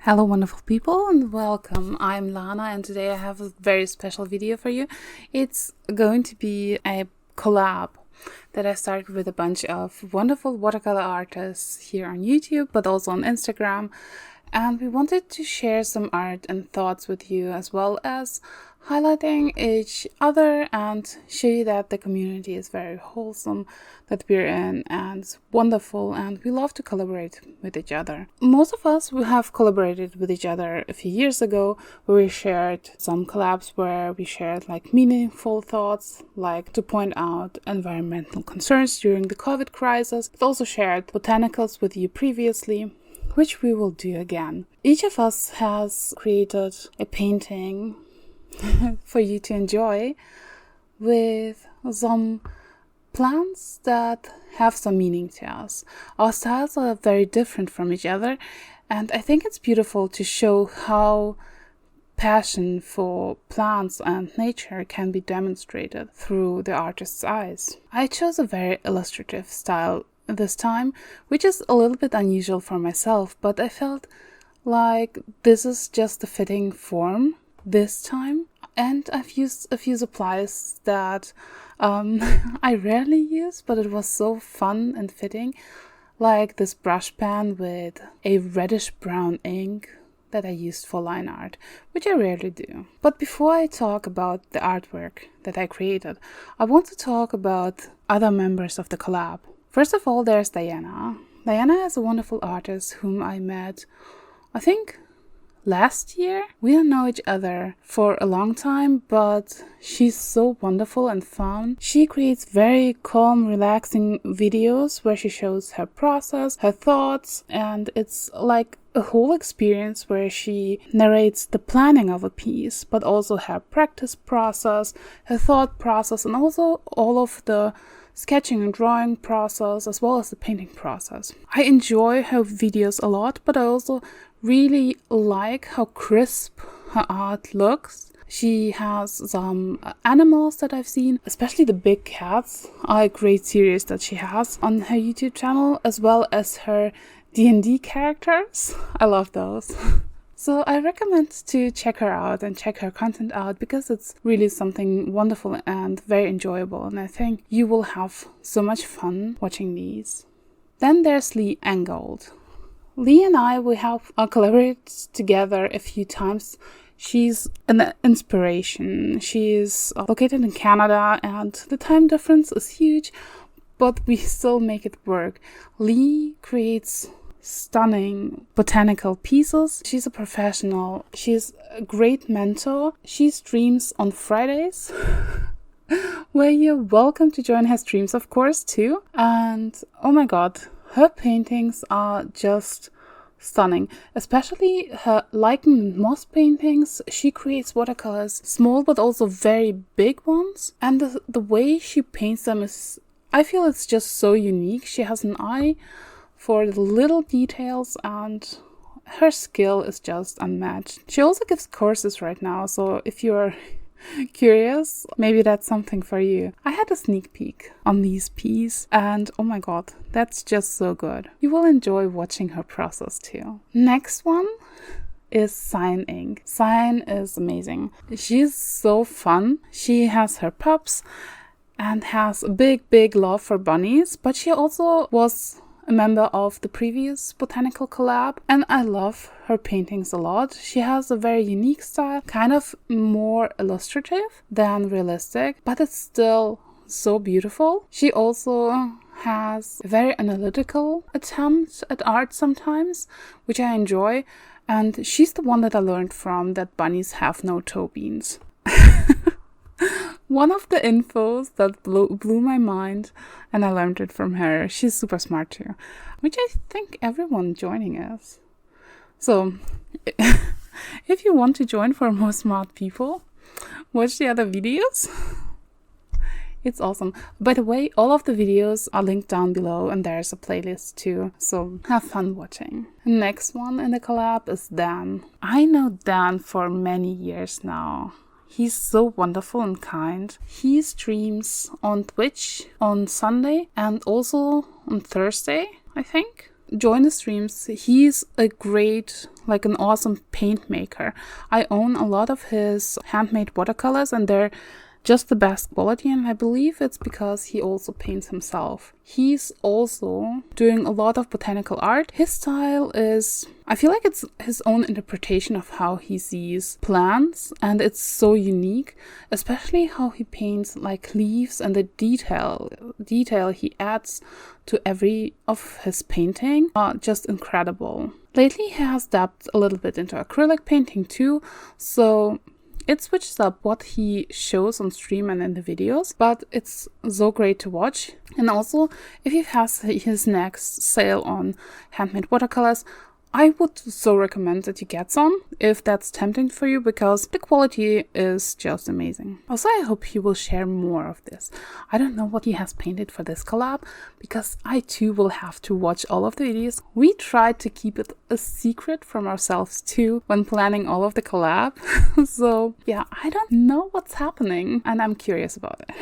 Hello wonderful people and welcome. I'm Lana and today I have a very special video for you. It's going to be a collab that I started with a bunch of wonderful watercolor artists here on YouTube but also on Instagram, and we wanted to share some art and thoughts with you as well as highlighting each other and show you that the community is very wholesome that we're in and wonderful, and we love to collaborate with each other. Most of us we have collaborated with each other a few years ago, where we shared some collabs where we shared like meaningful thoughts, like to point out environmental concerns during the COVID crisis. We've also shared botanicals with you previously, which we will do again. Each of us has created a painting for you to enjoy with some plants that have some meaning to us. Our styles are very different from each other, and I think it's beautiful to show how passion for plants and nature can be demonstrated through the artist's eyes. I chose a very illustrative style this time, which is a little bit unusual for myself, but I felt like this is just a fitting form this time. And I've used a few supplies that I rarely use, but it was so fun and fitting, like this brush pen with a reddish brown ink that I used for line art, which I rarely do. But before I talk about the artwork that I created, I want to talk about other members of the collab. First of all, there's Diana. Diana is a wonderful artist whom I met, I think, last year. We don't know each other for a long time, but she's so wonderful and fun. She creates very calm, relaxing videos where she shows her process, her thoughts, and it's like a whole experience where she narrates the planning of a piece, but also her practice process, her thought process, and also all of the sketching and drawing process, as well as the painting process. I enjoy her videos a lot, but I also really like how crisp her art looks. She has some animals that I've seen, especially the big cats are a great series that she has on her YouTube channel, as well as her D&D characters. I love those. So I recommend to check her out and check her content out because it's really something wonderful and very enjoyable, and I think you will have so much fun watching these. Then there's Lee Angold. Lee and we have collaborated together a few times. She's an inspiration. She's located in Canada and the time difference is huge, but we still make it work. Lee creates stunning botanical pieces. She's a professional. She's a great mentor. She streams on Fridays where you're welcome to join her streams, of course, too. And oh my god, her paintings are just stunning, especially her lichen and moss paintings. She creates watercolors, small but also very big ones, and the way she paints them is, I feel it's just so unique. She has an eye for the little details and her skill is just unmatched. She also gives courses right now, so if you're curious, maybe that's something for you. I had a sneak peek on these pieces and oh my god, that's just so good. You will enjoy watching her process too. Next one is Cyan Ink. Cyan is amazing. She's so fun. She has her pups and has a big love for bunnies, but she also was a member of the previous Botanical Collab, and I love her paintings a lot. She has a very unique style, kind of more illustrative than realistic, but it's still so beautiful. She also has a very analytical attempt at art sometimes, which I enjoy, and she's the one that I learned from that bunnies have no toe beans. One of the infos that blew my mind, and I learned it from her. She's super smart too, which I think everyone joining is. So, if you want to join for more smart people, watch the other videos. It's awesome. By the way, all of the videos are linked down below and there's a playlist too, so have fun watching. Next one in the collab is Dan. I know Dan for many years now. He's so wonderful and kind. He streams on Twitch on Sunday and also on Thursday, I think. join the streams. He's a great, like an awesome paint maker. I own a lot of his handmade watercolors and they're just the best quality, and I believe it's because he also paints himself. He's also doing a lot of botanical art. His style is, I feel like it's his own interpretation of how he sees plants, and it's so unique, especially how he paints like leaves and the detail he adds to every of his painting are just incredible. Lately he has dabbed a little bit into acrylic painting too, so it switches up what he shows on stream and in the videos, but it's so great to watch. And also, if he has his next sale on handmade watercolors, I would so recommend that you get some if that's tempting for you, because the quality is just amazing. Also, I hope he will share more of this. I don't know what he has painted for this collab, because I too will have to watch all of the videos. We tried to keep it a secret from ourselves too when planning all of the collab. So yeah, I don't know what's happening and I'm curious about it.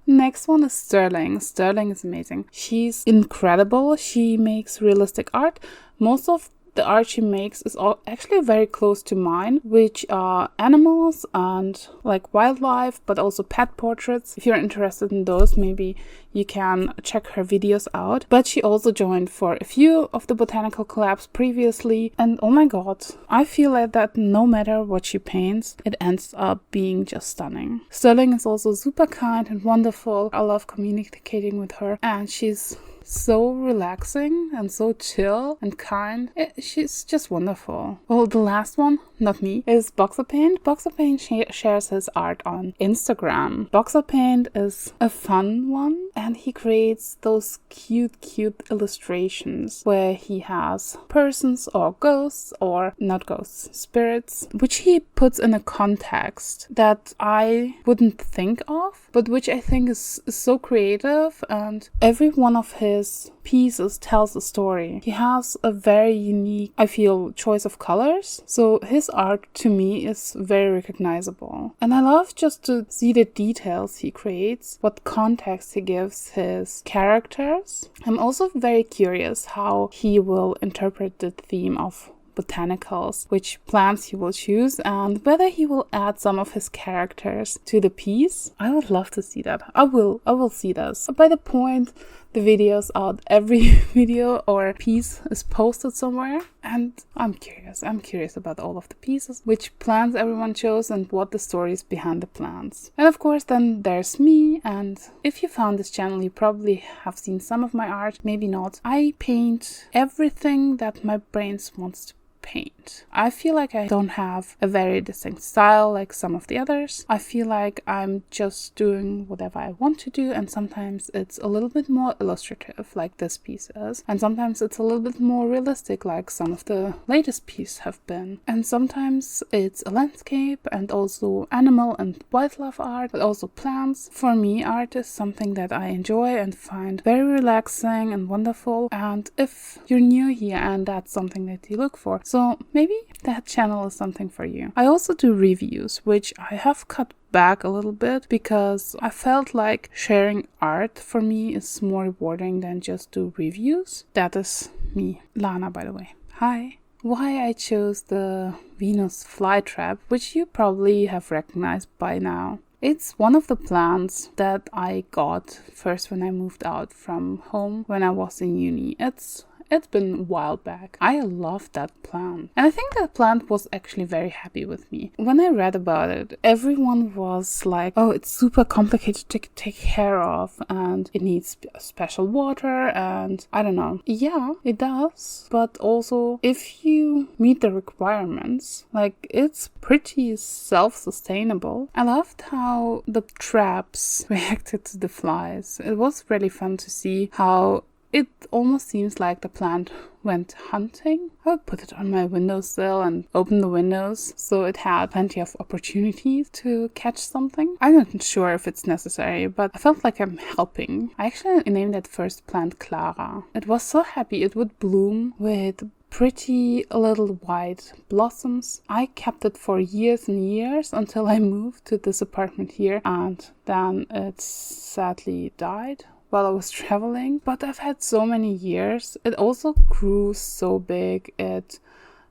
Next one is Sterling. Sterling is amazing. She's incredible. She makes realistic art. Most of the art she makes is actually very close to mine, which are animals and like wildlife, but also pet portraits. If you're interested in those, maybe you can check her videos out. But she also joined for a few of the botanical collabs previously, and oh my god, I feel like that no matter what she paints, it ends up being just stunning. Sterling is also super kind and wonderful. I love communicating with her, and she's so relaxing and so chill and kind. She's just wonderful. Well, the last one, not me, is Boxer Paint. Boxer Paint shares his art on Instagram. Boxer Paint is a fun one, and he creates those cute illustrations where he has persons or ghosts, or not ghosts, spirits, which he puts in a context that I wouldn't think of, but which I think is so creative, and every one of his pieces tells a story. He has a very unique, I feel, choice of colors, so his art to me is very recognizable. And I love just to see the details he creates, what context he gives his characters. I'm also very curious how he will interpret the theme of botanicals, which plants he will choose, and whether he will add some of his characters to the piece. I would love to see that. I will see this. By the point the video's out, every video or piece is posted somewhere, and I'm curious about all of the pieces, which plants everyone chose, and what the stories behind the plants. And of course then there's me, and if you found this channel you probably have seen some of my art, maybe not. I paint everything that my brain wants to paint. I feel like I don't have a very distinct style like some of the others. I feel like I'm just doing whatever I want to do, and sometimes it's a little bit more illustrative like this piece is, and sometimes it's a little bit more realistic like some of the latest pieces have been, and sometimes it's a landscape and also animal and wildlife art, but also plants. For me, art is something that I enjoy and find very relaxing and wonderful, and if you're new here and that's something that you look for, so maybe that channel is something for you. I also do reviews, which I have cut back a little bit because I felt like sharing art for me is more rewarding than just do reviews. That is me, Lana, by the way. Hi. Why I chose the Venus Flytrap, which you probably have recognized by now. It's one of the plants that I got first when I moved out from home when I was in uni. It's been a while back. I loved that plant. And I think that plant was actually very happy with me. When I read about it, everyone was like, oh, it's super complicated to take care of and it needs special water and I don't know. Yeah, it does. But also, if you meet the requirements, like it's pretty self-sustainable. I loved how the traps reacted to the flies. It was really fun to see how it almost seems like the plant went hunting. I would put it on my windowsill and open the windows so it had plenty of opportunities to catch something. I'm not sure if it's necessary, but I felt like I'm helping. I actually named that first plant Clara. It was so happy. It would bloom with pretty little white blossoms. I kept it for years and years until I moved to this apartment here, and then it sadly died. while I was traveling, but I've had so many years. It also grew so big. It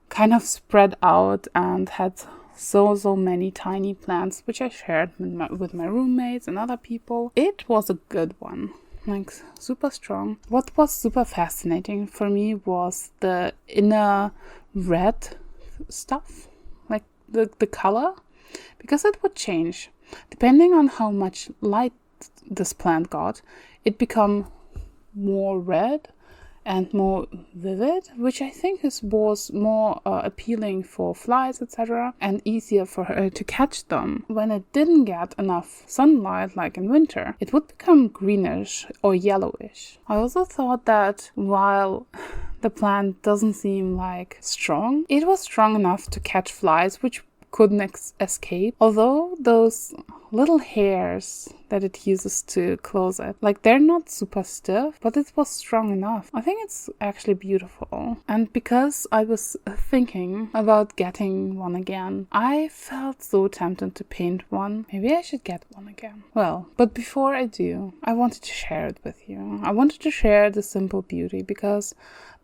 kind of spread out and had so many tiny plants, which I shared with my roommates and other people. It was a good one, like super strong. What was super fascinating for me was the inner red stuff, like the color, because it would change depending on how much light this plant got. It become more red and more vivid, which I think was more appealing for flies, etc., and easier for her to catch them. When it didn't get enough sunlight, like in winter, it would become greenish or yellowish. I also thought that while the plant doesn't seem like strong, it was strong enough to catch flies, which couldn't escape, although those little hairs that it uses to close it, like, they're not super stiff, but it was strong enough. I think it's actually beautiful. And because I was thinking about getting one again, I felt so tempted to paint one. Maybe I should get one again. Well, but before I do, I wanted to share it with you. I wanted to share the simple beauty because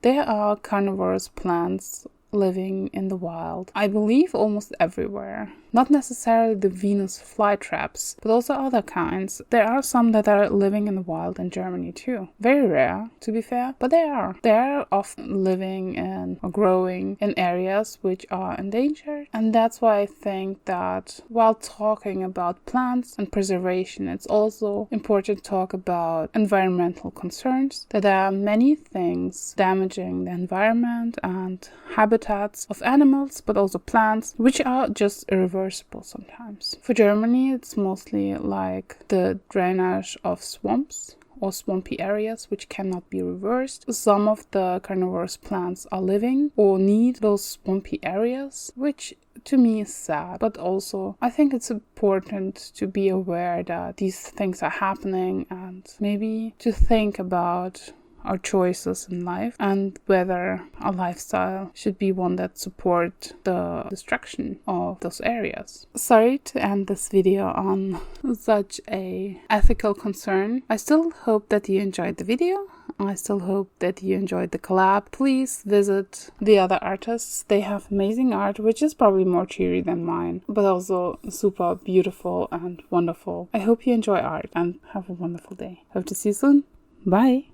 there are carnivorous plants living in the wild, I believe almost everywhere. Not necessarily the Venus Flytraps, but also other kinds. There are some that are living in the wild in Germany too. Very rare, to be fair, but they are. They are often living in or growing in areas which are endangered. And that's why I think that while talking about plants and preservation, it's also important to talk about environmental concerns. That there are many things damaging the environment and habitats of animals, but also plants, which are just irreversible sometimes. For Germany, it's mostly like the drainage of swamps or swampy areas which cannot be reversed. Some of the carnivorous plants are living or need those swampy areas, which to me is sad. But also I think it's important to be aware that these things are happening and maybe to think about our choices in life and whether our lifestyle should be one that supports the destruction of those areas. Sorry to end this video on such a ethical concern. I still hope that you enjoyed the video. I still hope that you enjoyed the collab. Please visit the other artists. They have amazing art, which is probably more cheery than mine, but also super beautiful and wonderful. I hope you enjoy art and have a wonderful day. Hope to see you soon. Bye!